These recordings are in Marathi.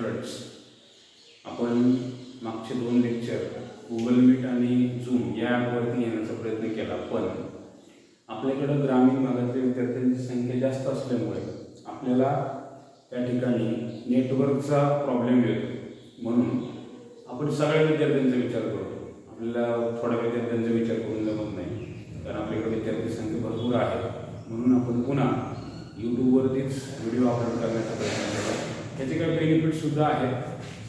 स्टुडंट्स, आपण मागचे 2 लेक्चर गुगल मीट आणि झूम या ॲपवरती येण्याचा प्रयत्न केला, पण आपल्याकडं ग्रामीण भागातल्या विद्यार्थ्यांची संख्या जास्त असल्यामुळे आपल्याला त्या ठिकाणी नेटवर्कचा प्रॉब्लेम येतो. म्हणून आपण सगळ्या विद्यार्थ्यांचा विचार करतो. आपल्याला थोड्या विद्यार्थ्यांचा विचार करून जमत नाही, कारण आपल्याकडे विद्यार्थी संख्या भरपूर आहे. म्हणून आपण पुन्हा यूट्यूबवरतीच व्हिडिओ अपलोड करण्याचा प्रयत्न केला. याचे काही बेनिफिटसुद्धा आहेत.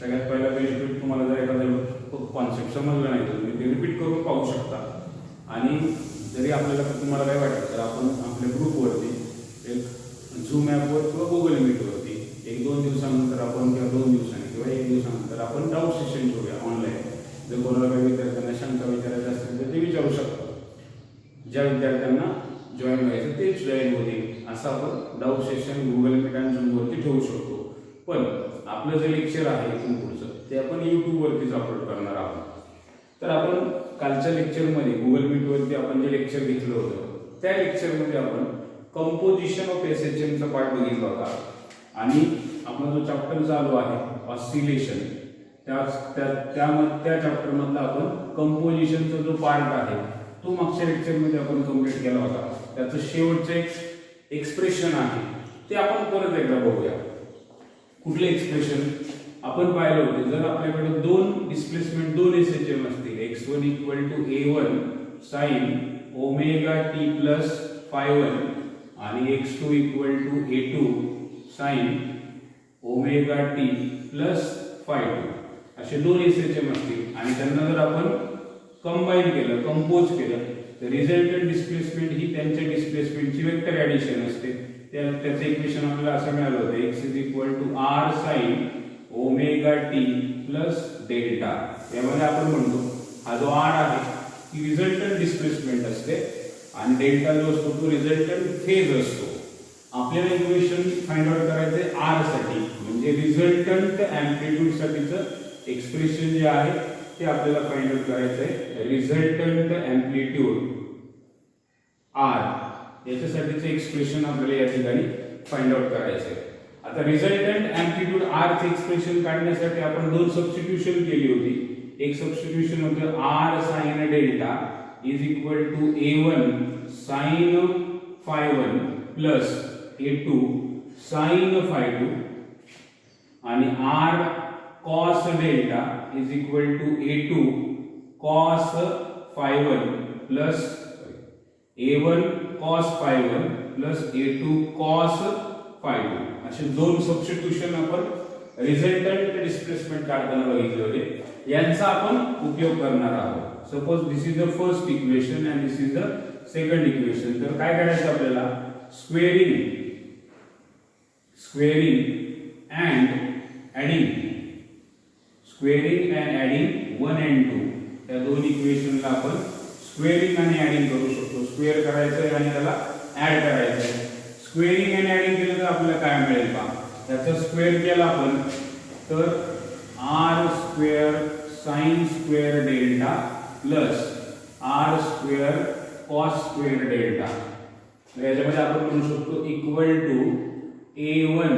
सगळ्यात पहिला बेनिफिट, तुम्हाला जर एखादा कॉन्सेप्ट समजला नाही तर तुम्ही ते रिपीट करून पाहू शकता. आणि जरी आपल्याला तुम्हाला काय वाटतं तर आपण आपल्या ग्रुपवरती एक झूम ॲपवर किंवा गुगल मीटवरती 1-2 दिवसानंतर आपण किंवा 2 दिवसांनी किंवा 1 दिवसानंतर आपण डाऊट सेशन ठेवूया ऑनलाईन. जर कोणाला काही विद्यार्थ्यांना शंका विचारायची असतील तर ते विचारू शकतात. ज्या विद्यार्थ्यांना जॉईन व्हायचं तेच जॉईन होतील असं आपण डाऊट सेशन गुगल मीट आणि झूमवरती ठेवू शकतो. पण आपलं जे लेक्चर आहे इथून पुढचं ते आपण यूट्यूबवरतीच अपलोड करणार आहोत. तर आपण कालच्या लेक्चरमध्ये गुगल मीटवरती आपण जे लेक्चर घेतलं होतं त्या लेक्चरमध्ये आपण कंपोजिशन ऑफ SHMचा पार्ट बघितला होता. आणि आपला जो चॅप्टर चालू आहे ऑस्सिलेशन, त्या चॅप्टरमधला आपण कंपोजिशनचा जो पार्ट आहे तो मागच्या लेक्चरमध्ये आपण कंप्लीट केला होता. त्याचं शेवटचं एक एक्सप्रेशन आहे ते आपण परत एकदा बघूया. कुठले एक्सप्रेशन आपण पाहिलं होते, जर आपल्याकडे 2 डिस्प्लेसमेंट 2 SHM असतील, x1 = a1 sin omega t plus phi1 आणि x2 = a2 sin omega t plus phi2 असे 2 SHM असतील आणि त्यांना जर आपण कंबाईन केलं, कंपोज केलं तर रिझल्टंट डिस्प्लेसमेंट ही त्यांच्या डिस्प्लेसमेंटची वेक्टर ॲडिशन असते. त्याचं इक्वेशन आपल्याला असं मिळालं होतं, x = r sin omega t plus delta. यामध्ये आपण म्हणतो हा जो r आहे ही रिझल्टंट डिस्प्लेसमेंट असते आणि डेल्टा जो असतो तो रिझल्टंट फेज असतो. आपल्याला इक्वेशन फाइंड आउट करायचं आहे r साठी, म्हणजे रिझल्टंट अँप्लिट्यूड साठीचं एक्सप्रेशन जे आहे ते आपल्याला फाइंड आउट करायचं आहे. रिझल्टंट अँप्लिट्यूड r याच्यासाठीचं एक्सप्रेशन आपल्याला या ठिकाणी फाइंड आउट करायचं आहे. आता रिझल्टंट अँप्लिट्यूड r चे एक्सप्रेशन काढण्यासाठी आपण 2 सबस्टिट्यूशन केली होती. एक सबस्टिट्यूशन होतं r sin delta = a1 sin phi1 plus a2 sin phi2 आणि r cos delta = a2 cos phi1 plus a1 cos phi1 plus a2 cos phi2 असे 2 सबस्टिट्यूशन आपण रिझल्टंट डिस्प्लेसमेंट काढताना बघितले होते. यांचा आपण उपयोग करणार आहोत. Suppose this is the first equation and this is the second equation. तर काय करायचं आपल्याला, स्क्वेअरिंग अँड ॲडिंग 1 and 2 या 2 इक्वेशनला आपण स्क्वेअरिंग आणि ॲडिंग करू शकतो. स्क्वेअर करायचं आणि त्याला ॲड करायचं. स्क्वेअरिंग आणि ॲडिंग केलं तर आपल्याला काय मिळेल पहा. त्याचा स्क्वेअर केला आपण तर r square sin square delta plus r square cos square delta. याच्यामध्ये आपण म्हणू शकतो = a1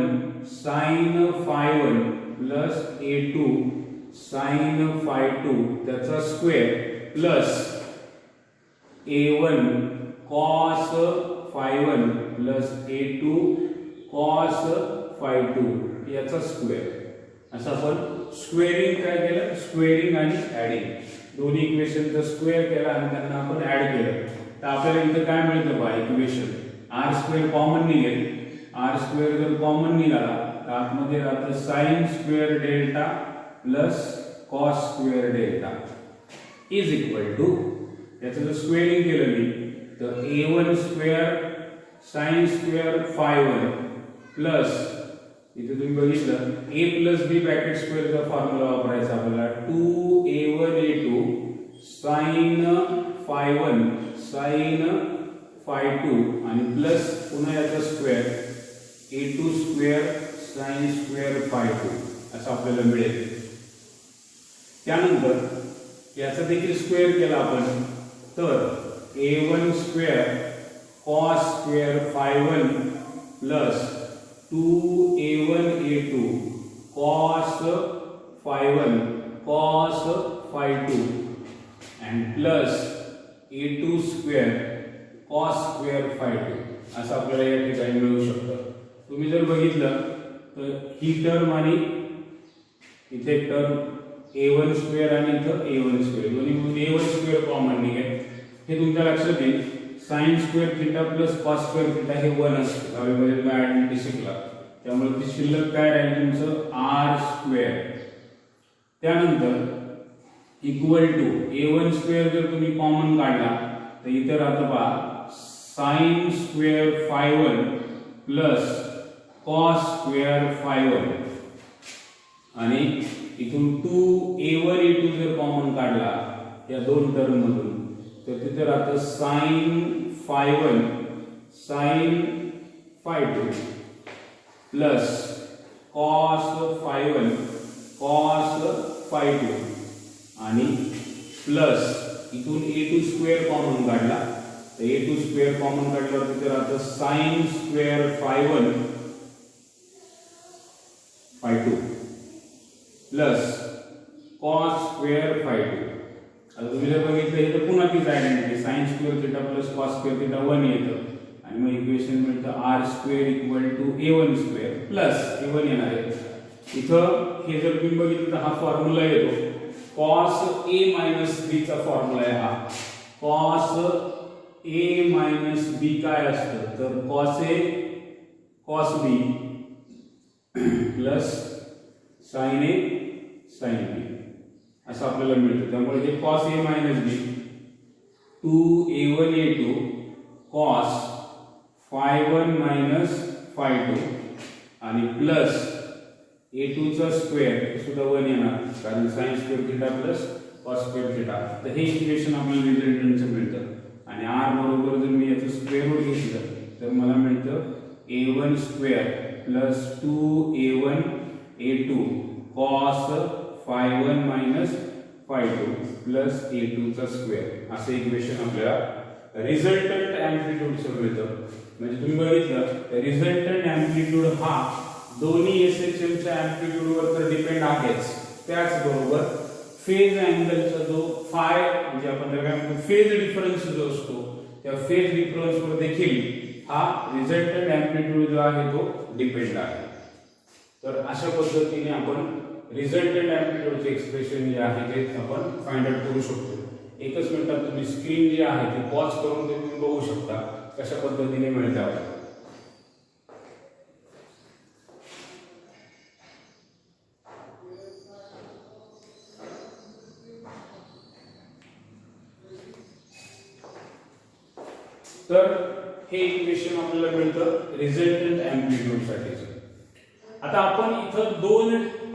sin phi1 plus a2 sin phi2 त्याचा square plus a1 cos phi1 plus a2 cos phi2 याचा स्क्वेअर. असं आपण स्क्वेअरिंग काय केलं, स्क्वेअरिंग आणि ॲडिंग दोन्ही इक्वेशनचा स्क्वेअर केला आणि त्यांना आपण ॲड केलं. तर आपल्याला इथं काय मिळतं बघा, इक्वेशन r स्क्वेअर कॉमन निघेल. r स्क्वेअर जर कॉमन निघाला तर आतमध्ये राहतं sin square delta plus cos square delta = याचं जर स्क्वेअरिंग केलं मी तर a1 square sin square phi1 plus इथे तुम्ही बघितलं a प्लस b ब्रॅकेट स्क्वेअरचा फॉर्म्युला वापरायचा आपल्याला 2a1 a2 sin phi1 sin phi2 आणि प्लस पुन्हा याचा square a2 square sin square phi2 असं आपल्याला मिळेल. त्यानंतर याचा देखील स्क्वेअर केला आपण तर a1 square cos square phi1 plus 2a1 a2 cos phi 1 cos phi 2 and plus a2 square cos square phi 2 असं आपल्याला या ठिकाणी मिळू शकतं. तुम्ही जर बघितलं तर ही टर्म आणि इथे टर्म a1 स्क्वेअर आणि इथं a1 स्क्वेअर दोन्ही a1 स्क्वेअर कॉमन निघेल. हे तुमच्या लक्षात येईल. sin square theta plus cos square theta हे 1 असतं. दहावीमध्ये तुम्ही आयडेंटिटी शिकला. त्यामुळे ती शिल्लक काय राहील तुमचं r स्क्वेअर. त्यानंतर इक्वल टू a1 स्क्वेअर जर तुम्ही कॉमन काढला तर इथे राहतं पहा sin square phi 1 plus cos square phi 1 आणि इथून 2a1 a2 जर कॉमन काढला या दोन टर्म मधून तर तिथे राहतं sin phi 1 sin phi 2 plus cos phi 1 cos phi 2 आणि प्लस इथून a2 स्क्वेअर कॉमन काढला तर a2 स्क्वेअर कॉमन काढल्यावर तिथे राहतं sin square phi 1 phi 2 plus cos square phi 2. आता तुम्ही जर बघितलं इथं पुन्हा तीच identity sin square theta plus cos square theta 1 येतं आणि मग इक्वेशन मिळतं r square equal to a1 square plus a1 येणार आहे. इथं हे जर तुम्ही बघितलं तर हा फॉर्म्युला येतो cos a minus b चा फॉर्म्युला आहे हा. cos a minus b काय असतं तर cos a cos b plus sin a sin b असं आपल्याला मिळतं. त्यामुळे हे cos a minus b 2a1 a2 cos phi 1 minus phi 2 आणि प्लस a2 चा स्क्वेअर सुद्धा 1 येणार कारण sin square theta plus cos square theta. तर हे इक्वेशन आपल्याला रिझल्टंटचं मिळतं आणि r बरोबर जर मी याचं स्क्वेअर रूट घेतलं तर मला मिळतं a1 square plus 2a1 a2 cos phi 1 minus phi 2 plus a2 चा स्क्वेअर असं इक्वेशन आपल्याला रिझल्टंट अँप्लिट्यूडचं मिळतं. म्हणजे तुम्ही बघितलं रिझल्टंट अँप्लिट्यूड हा दोन्ही SHM च्या अँप्लिट्यूड वर तर डिपेंड आहेच. त्याचबरोबर फेज अँगलचा जो फाय म्हणजे आपण त्याला काय म्हणतो फेज डिफरन्स जो असतो त्या फेज डिफरन्स वर देखील हा रिझल्टंट अँप्लिट्यूड जो आहे तो डिपेंड आहे. तर अशा पद्धतीने आपण रिझल्टंट अँप्लिट्यूडचे एक्सप्रेशन जे आहे ते आपण फाइंड आउट करू शकतो. एकच मिनिटात तुम्ही स्क्रीन जी आहे ती पॉज करून तुम्ही बघू शकता कशा पद्धतीने मिळते आपल्याला. तर हे इक्वेशन आपल्याला मिळतं रिझल्टंट अँप्लिट्यूड साठीचं. आता आपण इथं दोन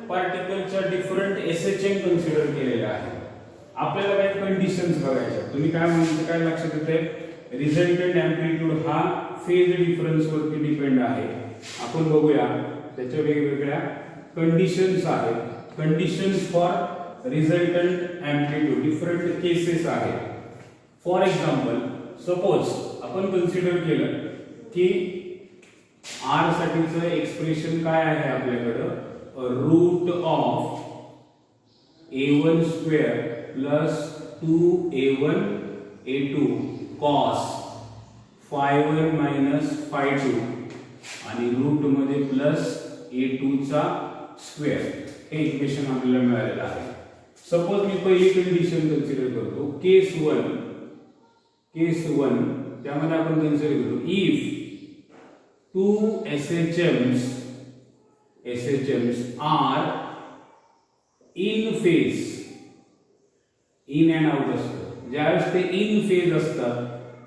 पार्टिकलच्या डिफरंट SHM कन्सिडर केलेल्या आहेत. आपल्याला काही कंडिशन्स बघायच्या. तुम्ही काय म्हणता काय लक्षात येते रिझल्टंट अँप्लिट्यूड हा फेज डिफरन्स वरती डिपेंड आहे. आपण बघूया त्याच्या वेगवेगळ्या कंडिशन्स आहेत. Conditions for resultant amplitude different cases आहेत. फॉर एक्झाम्पल सपोज आपण कन्सिडर केलं की r साठीचं एक्सप्रेशन काय आहे आपल्याकडं root of a1 square plus 2a1 a2 cos phi 1 minus phi 2 आणि रूट मध्ये प्लस a2 चा स्क्वेअर हे इक्वेशन आपल्याला मिळालेलं आहे. सपोज मी पहिली कंडिशन कन्सिडर करतो केस 1 त्यामध्ये आपण कन्सिडर करतो if two SHMs are in phase in and out असतं. ज्यावेळेस ते इन फेज असतात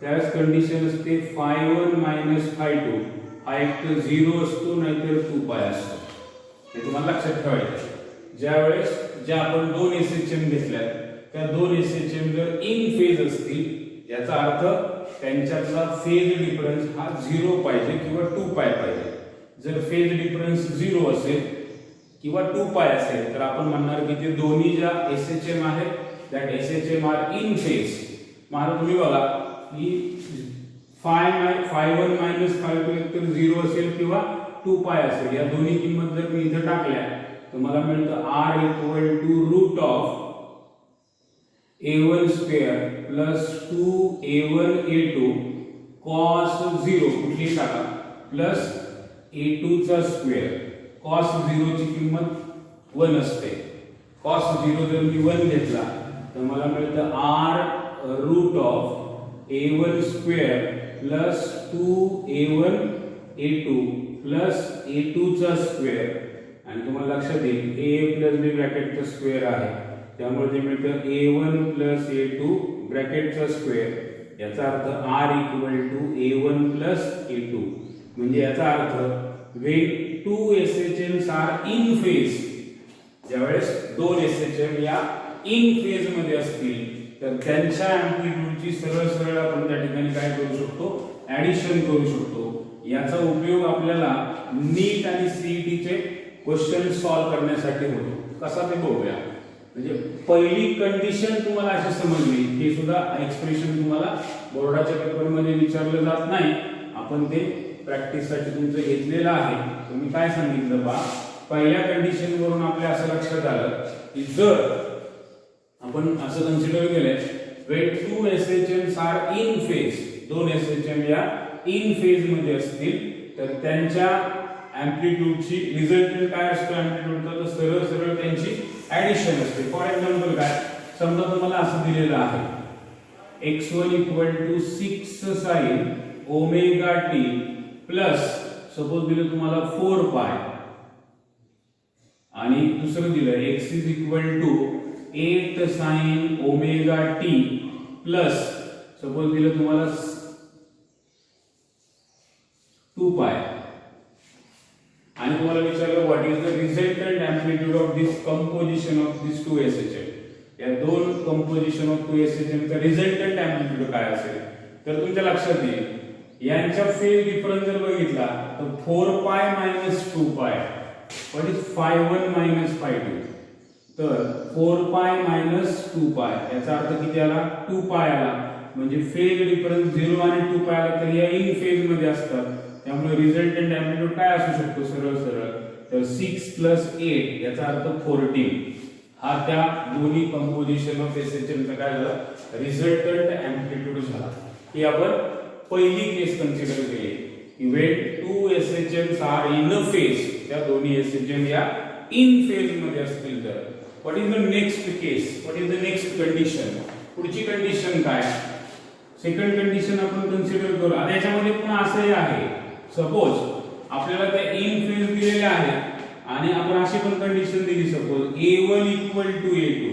त्यावेळेस कंडिशन असते phi 1 minus phi 2 हा एक तर 0 असतो नाहीतर 2 पाय असतो. हे तुम्हाला लक्षात ठेवायचं. ज्यावेळेस ज्या आपण दोन SHM घेतल्यात त्या दोन SHM जर इन फेज असतील याचा अर्थ त्यांच्यातला फेज डिफरन्स हा 0 पाहिजे किंवा 2 पाय पाहिजे. जर फेज डिफरन्स 0 असेल किंवा 2 पाय असेल तर आपण म्हणणार की ते दोन्ही ज्या SHM आहेत that SHM are in phase. मला तुम्ही बघा की phi 1 minus phi 2 एकतर 0 असेल किंवा 2 पाय असेल. या दोन्ही किंमत जर मी इथे टाकल्या तुम्हाला मिळतं r equal to root of a1 square plus 2a1 a2 cos 0 कुठली टाका प्लस a2 चा स्क्वेअर cos 0 ची किंमत 1 असते. cos 0 जर मी 1 घेतला तर मला मिळतं r root of a1 square plus 2a1 a2 plus a2 चा स्क्वेअर आणि तुम्हाला लक्षात येईल a प्लस b ब्रॅकेटचा स्क्वेअर आहे त्यामुळे जे मिळतं a1 प्लस a2 ब्रॅकेटचा स्क्वेअर याचा अर्थ r equal to a1 plus a2 म्हणजे याचा अर्थ when two SHMs are in phase ज्यावेळेस दोन SHM या इन फेज मध्ये असतील तर त्यांच्या अँप्लिट्यूडची सरळ सरळ आपण त्या ठिकाणी काय करू शकतो ऍडिशन करू शकतो. याचा उपयोग आपल्याला नीट आणि सीईटी चे क्वेश्चन सॉल्व करण्यासाठी होतो. कसा ते बघूया. म्हणजे पहिली कंडिशन तुम्हाला अशी समजली हे सुद्धा एक्सप्रेशन तुम्हाला बोर्डाच्या पेपर मध्ये विचारलं जात नाही आपण ते प्रॅक्टिस साठी तुमचं घेतलेलं आहे. तुम्ही काय सांगितलं बा पहिल्या कंडिशन वरून आपल्या असं लक्षात आलं की जर आपण असं कन्सिडर केलंय when two SHMs are in phase दोन SHM या इन फेज मध्ये असतील तर त्यांच्या अँप्लिट्यूडची रिझल्टंट काय असतो अँप्लिट्यूडचा तर सरळ सरळ त्यांची ऍडिशन असते. फॉर एक्झाम्पल काय समजा तुम्हाला असं दिलेलं आहे x1 equal to 6 sin omega t plus suppose दिलं तुम्हाला 4 पाय आणि दुसरं दिलं x is equal to 8 sin omega t plus suppose दिलं तुम्हाला 2 पाय आणि तुम्हाला विचारलं what is the resultant amplitude of this composition of this two SHM या दोन कंपोजिशन ऑफ टू SHM चा रिझल्टंट अँप्लिट्यूड काय असेल तर तुमच्या लक्षात येईल यांच्या फेज डिफरन्स जर बघितला तर 4 पाय मायनस 2 पाय व्हॉट इज 5 1 मायनस 5 2 तर 4 पाय मायनस 2 पाय याचा अर्थ किती आला 2 पाय आला म्हणजे फेज डिफरन्स 0 आणि 2 पाय आला तर या इन फेज मध्ये असतात त्यामुळे रिझल्टंट अँप्लिट्यूड काय असू शकतो सरळ सरळ तर 6 प्लस 8 याचा अर्थ 14 हा त्या दोन्ही कंपोजिशन ऑफ SHM चा काय झाला रिझल्टंट अँप्लिट्यूड झाला. ही आपण पहिली केस कन्सिडर केली when two SHMs are in a phase त्या दोन्ही SHM या इन फेज मध्ये असतील तर what is the next case what is the next condition पुढची कंडिशन काय सेकंड कंडिशन आपण कन्सिडर करू. आणि याच्यामध्ये पण असंही आहे सपोज आपल्याला त्या इन फेज दिलेल्या आहेत आणि आपण अशी पण कंडिशन दिली suppose a1 equal to a2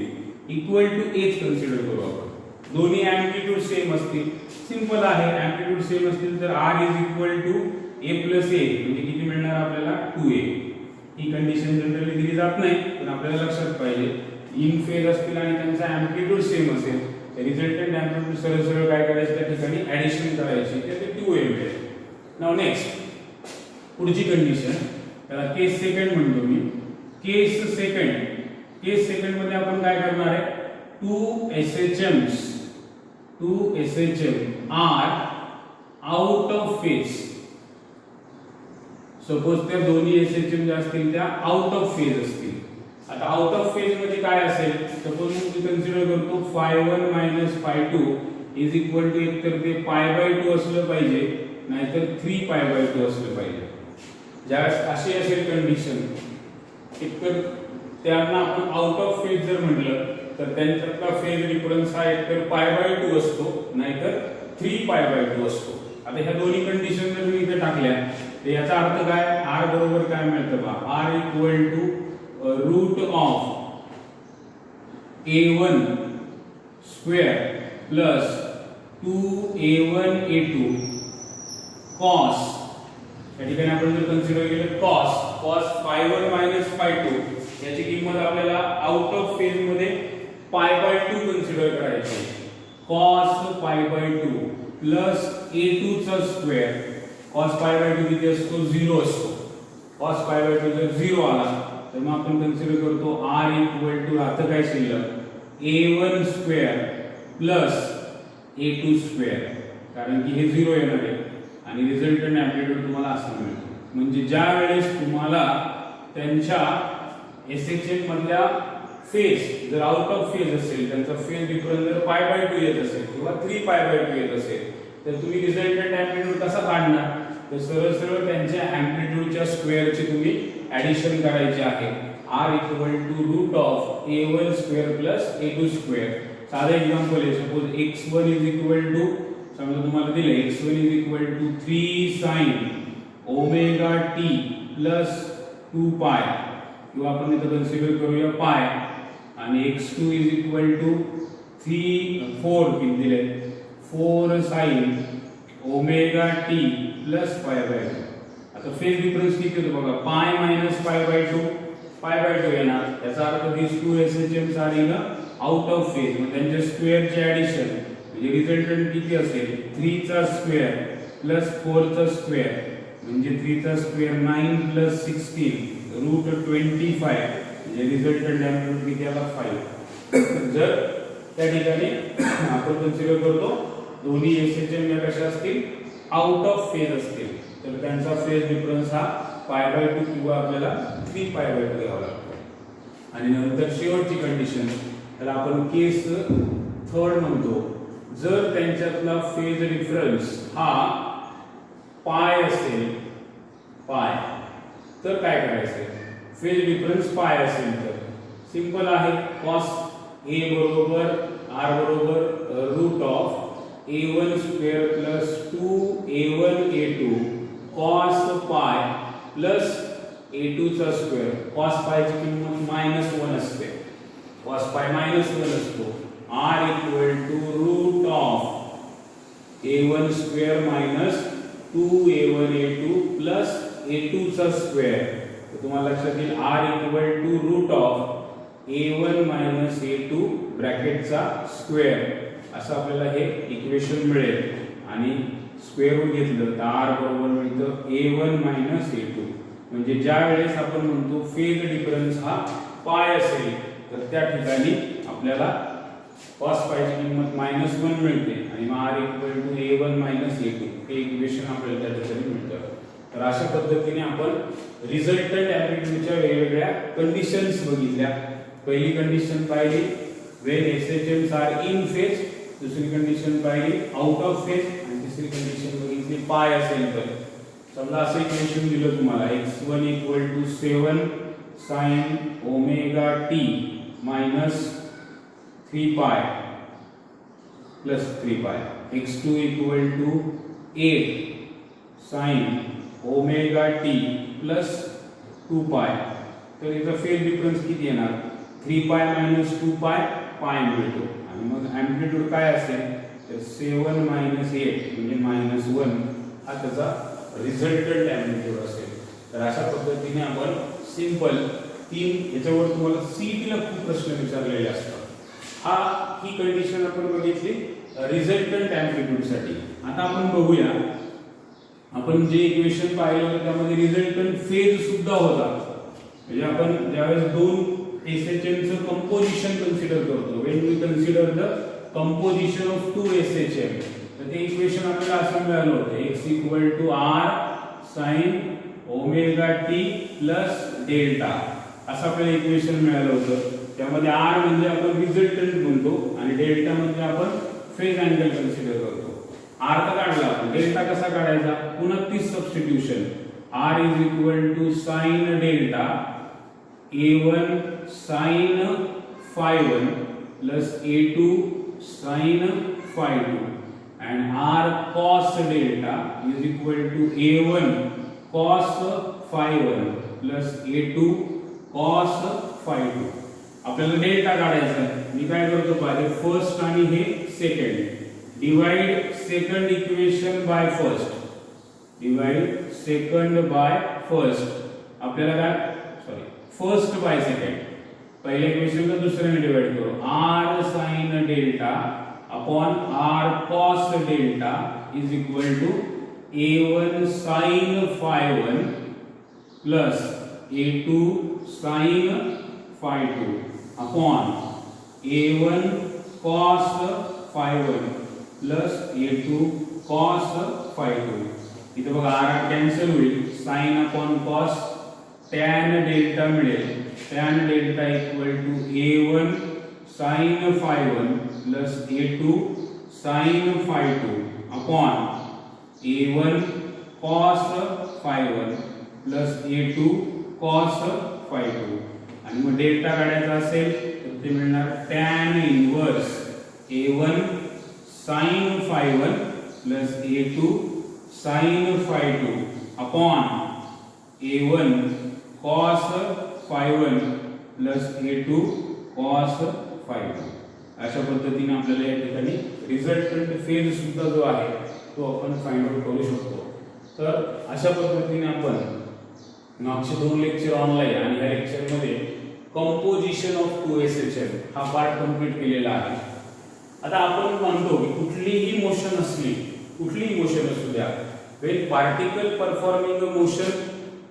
equal to a consider करू आपण दोन्ही अँप्लिट्यूड सेम असतील सिंपल आहे अँप्लिट्यूड सेम असतील तर r is equal to a plus a म्हणजे किती मिळणार आपल्याला 2a. ही कंडिशन जनरली दिली जात नाही पण आपल्याला लक्षात पाहिजे इन फेज असतील आणि त्यांचा अँप्लिट्यूड सेम असेल तर रिझल्टंट अँप्लिट्यूड सरळ सरळ काय करायचं त्या ठिकाणी ऍडिशन करायची तर ते 2a मिळेल. नाउ नेक्स्ट पुढची कंडिशन त्याला केस सेकंड म्हणतो मी. केस सेकंड मध्ये आपण काय करणार आहे two SHM are out of phase. Suppose त्या दोन्ही SHM ज्या असतील त्या आउट ऑफ फेज असतील. आता आउट ऑफ फेज मध्ये काय असेल सपोज मी कन्सिडर करतो 5 1 मायनस 5 2 इज इक्वल टू एकतर ते π/2 असलं पाहिजे नाहीतर 3 π/2 असलं पाहिजे. ज्यावेळेस अशी असेल कंडिशन एकतर त्यांना आपण आउट ऑफ फेज जर म्हटलं तर त्यांच्यातला फेज डिफरन्स हा एकतर π/2 असतो नाहीतर 3 π/2 असतो. आता ह्या दोन्ही कंडिशन जर मी इथे टाकल्या तर याचा अर्थ काय r बरोबर काय मिळतं बा r equal to root of a1 square plus 2a1 a2 cos या ठिकाणी आपण जर कन्सिडर केलं cos 5 मायनस 5 2 याची किंमत आपल्याला आउट ऑफ फेज मध्ये π/2 कन्सिडर करायची cos π/2 प्लस a2 चा स्क्वेअर cos π/2 किती असतो 0 असतो. cos π/2 जर 0 आला तर मग आपण कन्सिडर करतो r इक्वल टू आता काय शिल्लक a1 square plus a2 square कारण की हे 0 येणार आहे आणि रिझल्टंट अँप्लिट्यूड तुम्हाला असं मिळेल. म्हणजे ज्या वेळेस तुम्हाला त्यांच्या SHM मधल्या फेज जर आउट ऑफ फेज असेल, त्यांचा फेज डिफरन्स जर π/2 येत असेल किंवा 3π/2 येत असेल, तर तुम्ही रिझल्टंट एम्प्लिट्यूड कसा काढणार? तर सरळ सरळ त्यांच्या एम्प्लिट्यूडच्या स्क्वेअरची तुम्ही ऍडिशन करायची आहे. r √√ a1² + a2². साधा एक्झाम्पल आहे. सपोज x1 समजा तुम्हाला दिले x1 3 sin ωt + 2π, किंवा आपण इथे कन्सिडर करूया पाय, आणि x2 4 किती दिले 4 sin ωt + π/2. आता फेज डिफरन्स किती होतो बघा, π - π/2 π/2 येणार. याचा अर्थ these two SHMs are in out of phase. मग त्यांच्या स्क्वेअरचे ऍडिशन म्हणजे रिझल्टंट किती असेल, 3 चा स्क्वेअर + 4 चा स्क्वेअर म्हणजे 3 चा स्क्वेअर 9 + 16 √25 म्हणजे रिझल्टंट एम्प्लिट्यूड किती आला 5. जर त्या ठिकाणी आपण कन्सिडर करतो दोन्ही SHM या कशा असतील, आउट ऑफ फेज असतील, तर त्यांचा फेज डिफरन्स हा π/2 किंवा आपल्याला 3π/2 घ्यावा लागतो. आणि नंतर शेवटची कंडिशन, त्याला आपण केस थर्ड म्हणतो. जर त्यांच्यातला फेज डिफरन्स हा पाय असेल, पाय, तर काय करायचं? फेज डिफरन्स पाय असेल तर सिंपल आहे. cos a बरोबर r बरोबर √a1² + 2a1a2 cos π + a2². cos π ची किंमत -1 असते, cos π -1 असतो. r √a1² - 2a1a2 + a2². तुम्हाला लक्षात येईल r √a1 - a2 ब्रॅकेटचा स्क्वेअर असं आपल्याला हे इक्वेशन मिळेल. आणि स्क्वेअर रूट घेतलं तर r बरोबर मिळतं a1 - a2. म्हणजे ज्या वेळेस आपण म्हणतो फेज डिफरन्स हा पाय असेल, तर त्या ठिकाणी आपल्याला cos π ची किंमत -1 मिळते आणि r a1 - a2 हे इक्वेशन आपल्याला त्या ठिकाणी मिळतं. तर अशा पद्धतीने आपण रिझल्टंट एम्प्लिट्यूडच्या वेगवेगळ्या कंडिशन्स बघितल्या. पहिली कंडिशन पाहिली when SHMs are in phase, दुसरी कंडिशन पाहिली आउट ऑफ फेज, आणि तिसरी कंडिशन बघितली पाय असेल तर. समजा असं इक्वेशन दिलं तुम्हाला x1 7 sin ωt - 3π + 3π, x2 8 sin ωt + 2π. तर याचा फेज डिफरन्स किती येणार, 3π - 2π पाय मिळतो. आणि मग एम्प्लिट्यूड काय असेल, तर 7 - 8 म्हणजे -1 हा त्याचा रिझल्टंट एम्प्लिट्यूड असेल. तर अशा पद्धतीने आपण सिंपल तीन, याच्यावर तुम्हाला सीईटीला खूप प्रश्न विचारलेले असतात. ही कंडिशन आपण बघितली रिझल्टंट एम्प्लिट्यूड साठी. आता आपण बघूया, आपण जे इक्वेशन पाहिलं होतं त्यामध्ये रिझल्टंट फेज सुद्धा होता. म्हणजे आपण ज्यावेळेस दोन SHMचं कंपोजिशन कन्सिडर करतो, when we consider the composition of two SHM, तर ते इक्वेशन आपल्याला असं मिळालं होतं x r sin ωt + delta असं आपल्याला इक्वेशन मिळालं होतं. त्यामध्ये r म्हणजे आपण रिझल्टंट म्हणतो आणि डेल्टा म्हणजे आपण फेज अँगल कन्सिडर करतो. r तर काढला आपण, डेल्टा कसा काढायचा, पुन्हा तीच substitution. r sin delta a1 sin phi1 + a2 sin phi2 and r cos delta a1 cos phi1 + a2 cos phi2. आपल्याला डेल्टा काढायचा आहे. मी काय करतो पाहिजे, फर्स्ट आणि हे second, divide second equation by first, divide second by first. आपल्याला काय, सॉरी, फर्स्ट बाय सेकंड, पहिल्या इक्वेशनला दुसऱ्याने डिवाइड करू. r sin delta upon r cos delta is equal to a1 sin phi1 plus a2 sin phi2 upon a1 cos phi1 plus a2 cos phi2. इथे बघा r कॅन्सल होईल, sin upon cos tan delta मिळेल tan delta equal to A1 sin phi 1 plus A2 sin phi 2 upon A1 cos phi 1 plus A2 cos phi 2 आणि मग डेल्टा काढायचा असेल तर ते मिळणार tan inverse A1 sin phi 1 plus A2 sin phi 2 upon A1 cos phi 1 plus A2 cos phi 2. अशा पद्धतीने आपल्याला या ठिकाणी रिझल्टंट फेज सुद्धा जो आहे तो आपण फाइंड आउट करू शकतो. तर अशा पद्धतीने आपण मागचे 2 लेक्चर ऑनलाईन आणि या लेक्चर मध्ये कंपोजिशन ऑफ 2 SHM हा पार्ट कंप्लीट केलेला आहे. आता आपण म्हणतो की कुठलीही मोशन असली, कुठलीही मोशन असू द्या, when particle performing a motion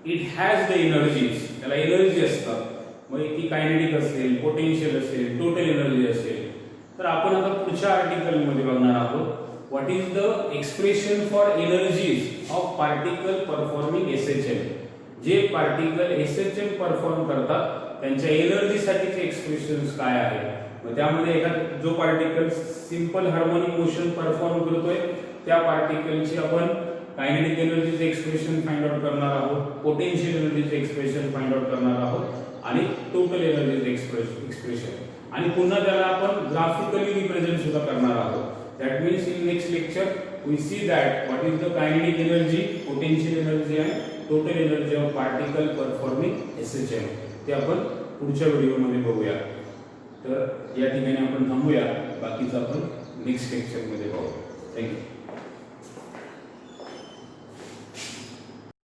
it has the energies, त्याला एनर्जी असतात. मग ती कायनेटिक असेल, पोटेन्शियल असेल, टोटल एनर्जी असेल. तर आपण आता पुढच्या आर्टिकल मध्ये बघणार आहोत what is the expression for energies of particle performing SHM. जे पार्टिकल SHM परफॉर्म करतात त्यांच्या एनर्जी साठीचे एक्सप्रेशन्स काय आहे. मग त्यामध्ये एखादा जो particle simple harmonic motion perform करतोय त्या पार्टिकलची आपण कायनेटिक एनर्जीचे एक्सप्रेशन फाइंड आउट करणार आहोत, पोटेन्शियल एनर्जीचे एक्सप्रेशन फाइंड आउट करणार आहोत आणि टोटल एनर्जीचे एक्सप्रेशन आणि पुन्हा त्याला आपण ग्राफिकली रिप्रेझेंट सुद्धा करणार आहोत. That means in next lecture we see that what is the kinetic energy, potential energy आणि total energy of particle performing SHM. ते आपण पुढच्या व्हिडिओमध्ये बघूया. तर या ठिकाणी आपण थांबूया, बाकीचं आपण नेक्स्ट लेक्चरमध्ये पाहू. थँक्यू.